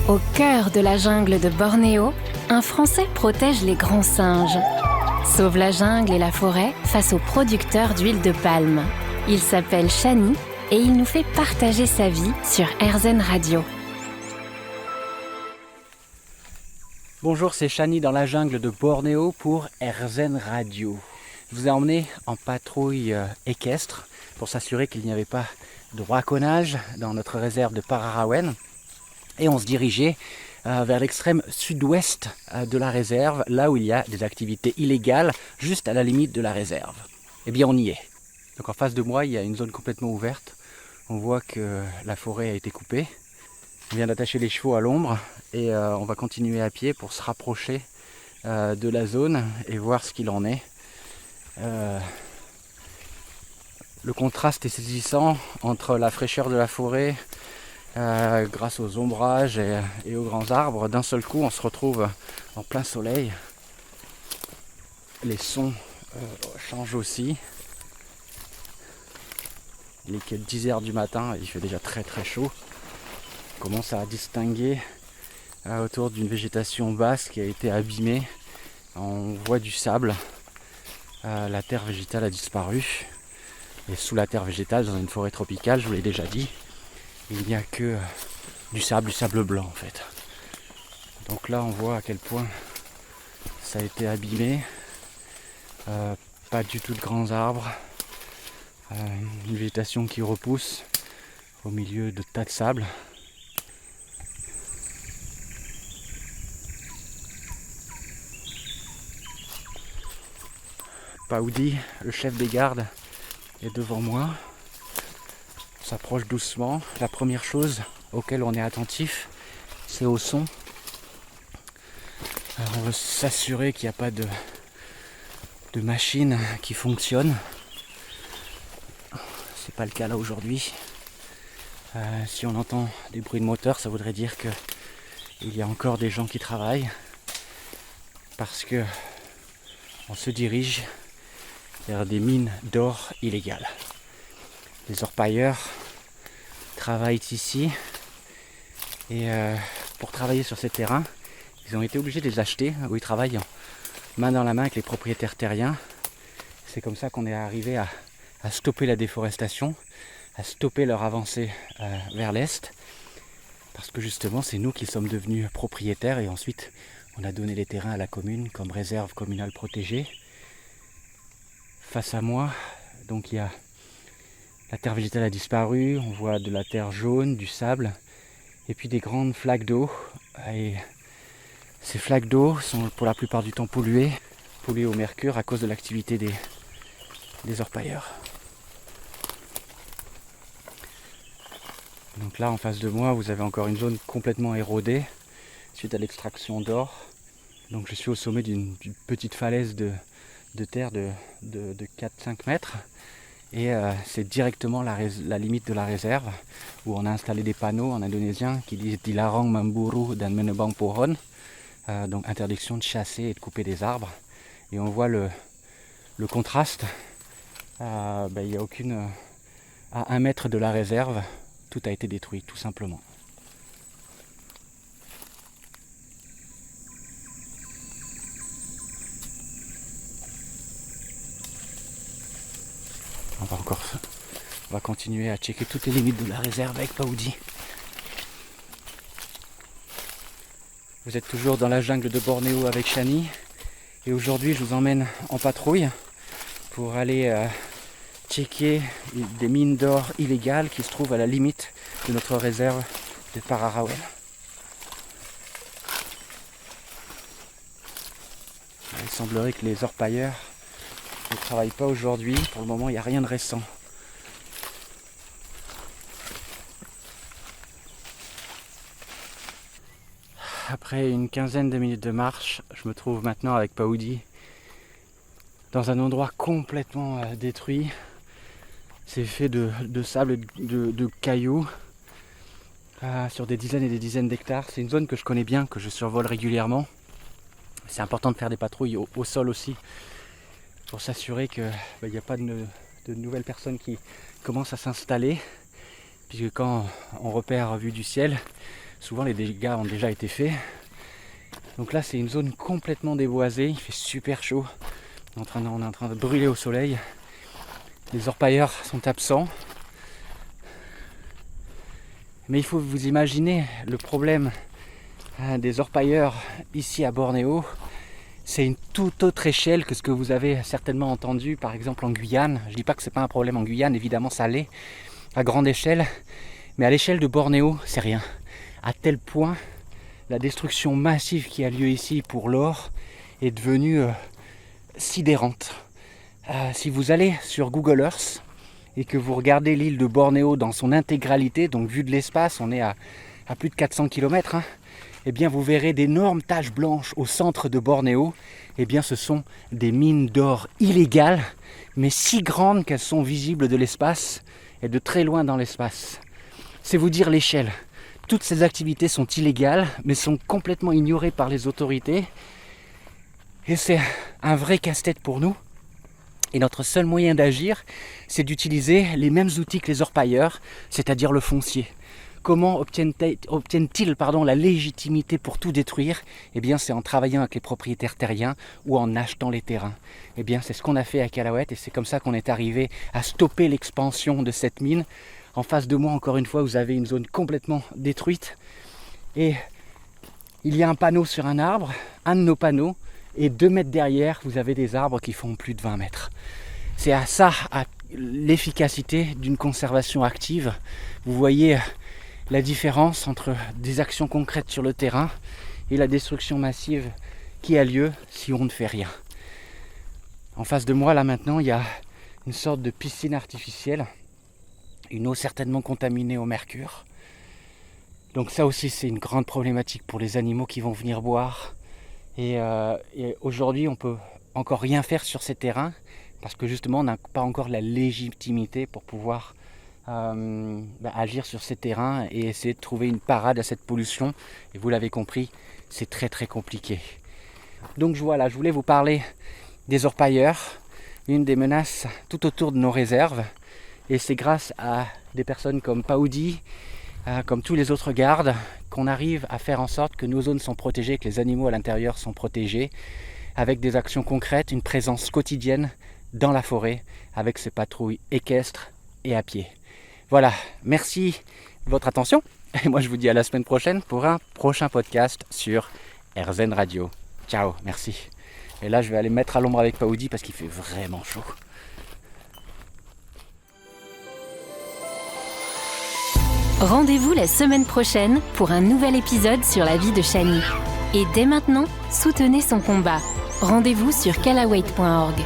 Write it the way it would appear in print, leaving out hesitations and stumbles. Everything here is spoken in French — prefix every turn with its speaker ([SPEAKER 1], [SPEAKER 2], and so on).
[SPEAKER 1] Au cœur de la jungle de Bornéo, un Français protège les grands singes. Sauve la jungle et la forêt face aux producteurs d'huile de palme. Il s'appelle Chani et il nous fait partager sa vie sur RZN Radio.
[SPEAKER 2] Bonjour, c'est Chani dans la jungle de Bornéo pour RZN Radio. Je vous ai emmené en patrouille équestre pour s'assurer qu'il n'y avait pas de braconnage dans notre réserve de Pararawen. Et on se dirigeait vers l'extrême sud-ouest de la réserve, là où il y a des activités illégales, juste à la limite de la réserve. Eh bien, on y est. Donc en face de moi, il y a une zone complètement ouverte. On voit que la forêt a été coupée. On vient d'attacher les chevaux à l'ombre et on va continuer à pied pour se rapprocher de la zone et voir ce qu'il en est. Le contraste est saisissant entre la fraîcheur de la forêt, grâce aux ombrages et aux grands arbres. D'un seul coup, on se retrouve en plein soleil. Les sons changent aussi. Il est que 10h du matin, il fait déjà très très chaud. On commence à distinguer autour d'une végétation basse qui a été abîmée. On voit du sable. La terre végétale a disparu. Et sous la terre végétale, dans une forêt tropicale, je vous l'ai déjà dit, il n'y a que du sable blanc en fait. Donc là on voit à quel point ça a été abîmé. Pas du tout de grands arbres. Une végétation qui repousse au milieu de tas de sable. Paoudi, le chef des gardes, est devant moi. On s'approche doucement. La première chose auquel on est attentif, c'est au son. Alors on veut s'assurer qu'il n'y a pas de machine qui fonctionne. C'est pas le cas là aujourd'hui. Si on entend des bruits de moteur, ça voudrait dire que il y a encore des gens qui travaillent, parce que on se dirige vers des mines d'or illégales. Les orpailleurs travaillent ici et pour travailler sur ces terrains, ils ont été obligés de les acheter, où ils travaillent main dans la main avec les propriétaires terriens. C'est comme ça qu'on est arrivé à stopper la déforestation, à stopper leur avancée vers l'est, parce que justement c'est nous qui sommes devenus propriétaires et ensuite on a donné les terrains à la commune comme réserve communale protégée. Face à moi, donc il y a la terre végétale a disparu, on voit de la terre jaune, du sable, et puis des grandes flaques d'eau. Et ces flaques d'eau sont pour la plupart du temps polluées au mercure à cause de l'activité des orpailleurs. Donc là en face de moi, vous avez encore une zone complètement érodée suite à l'extraction d'or. Donc je suis au sommet d'une petite falaise de terre de 4-5 mètres. Et c'est directement la limite de la réserve, où on a installé des panneaux en indonésien qui disent Dilarang memburu dan menebang pohon, donc interdiction de chasser et de couper des arbres. Et on voit le contraste. Il n'y a aucune. À 1 mètre de la réserve, tout a été détruit, tout simplement. On va continuer à checker toutes les limites de la réserve avec Paoudi. Vous êtes toujours dans la jungle de Bornéo avec Chani. Et aujourd'hui, je vous emmène en patrouille pour aller checker des mines d'or illégales qui se trouvent à la limite de notre réserve de Pararawen. Il semblerait que les orpailleurs ne travaillent pas aujourd'hui. Pour le moment, il n'y a rien de récent. Après une quinzaine de minutes de marche, je me trouve maintenant avec Paoudi dans un endroit complètement détruit. C'est fait de sable et de cailloux sur des dizaines et des dizaines d'hectares. C'est une zone que je connais bien, que je survole régulièrement. C'est important de faire des patrouilles au sol aussi, pour s'assurer qu'il n'y a pas de nouvelles personnes qui commencent à s'installer. Puisque quand on repère vue du ciel, souvent les dégâts ont déjà été faits. Donc là c'est une zone complètement déboisée, il fait super chaud, on est en train de brûler au soleil. Les orpailleurs sont absents. Mais il faut vous imaginer le problème des orpailleurs ici à Bornéo. C'est une toute autre échelle que ce que vous avez certainement entendu par exemple en Guyane. Je ne dis pas que ce n'est pas un problème en Guyane, évidemment ça l'est à grande échelle. Mais à l'échelle de Bornéo, c'est rien. À tel point, la destruction massive qui a lieu ici pour l'or est devenue sidérante. Si vous allez sur Google Earth et que vous regardez l'île de Bornéo dans son intégralité, donc vu de l'espace, on est à plus de 400 km, eh bien vous verrez d'énormes taches blanches au centre de Bornéo. Eh bien ce sont des mines d'or illégales, mais si grandes qu'elles sont visibles de l'espace et de très loin dans l'espace. C'est vous dire l'échelle. Toutes ces activités sont illégales, mais sont complètement ignorées par les autorités. Et c'est un vrai casse-tête pour nous. Et notre seul moyen d'agir, c'est d'utiliser les mêmes outils que les orpailleurs, c'est-à-dire le foncier. Comment obtiennent-ils la légitimité pour tout détruire ? Eh bien, c'est en travaillant avec les propriétaires terriens ou en achetant les terrains. Eh bien, c'est ce qu'on a fait à Calahuète et c'est comme ça qu'on est arrivé à stopper l'expansion de cette mine. En face de moi, encore une fois, vous avez une zone complètement détruite. Et il y a un panneau sur un arbre, un de nos panneaux, et 2 mètres derrière, vous avez des arbres qui font plus de 20 mètres. C'est à ça, à l'efficacité d'une conservation active. Vous voyez la différence entre des actions concrètes sur le terrain et la destruction massive qui a lieu si on ne fait rien. En face de moi, là maintenant, il y a une sorte de piscine artificielle, une eau certainement contaminée au mercure. Donc ça aussi, c'est une grande problématique pour les animaux qui vont venir boire. Et aujourd'hui, on ne peut encore rien faire sur ces terrains parce que justement, on n'a pas encore la légitimité pour pouvoir agir sur ces terrains et essayer de trouver une parade à cette pollution. Et vous l'avez compris, c'est très très compliqué. Donc voilà, je voulais vous parler des orpailleurs, une des menaces tout autour de nos réserves. Et c'est grâce à des personnes comme Paoudi, comme tous les autres gardes, qu'on arrive à faire en sorte que nos zones sont protégées, que les animaux à l'intérieur sont protégés, avec des actions concrètes, une présence quotidienne dans la forêt, avec ces patrouilles équestres et à pied. Voilà, merci de votre attention, et moi je vous dis à la semaine prochaine pour un prochain podcast sur RZN Radio. Ciao, merci. Et là je vais aller me mettre à l'ombre avec Paoudi parce qu'il fait vraiment chaud.
[SPEAKER 1] Rendez-vous la semaine prochaine pour un nouvel épisode sur la vie de Shani. Et dès maintenant, soutenez son combat. Rendez-vous sur calahuete.org.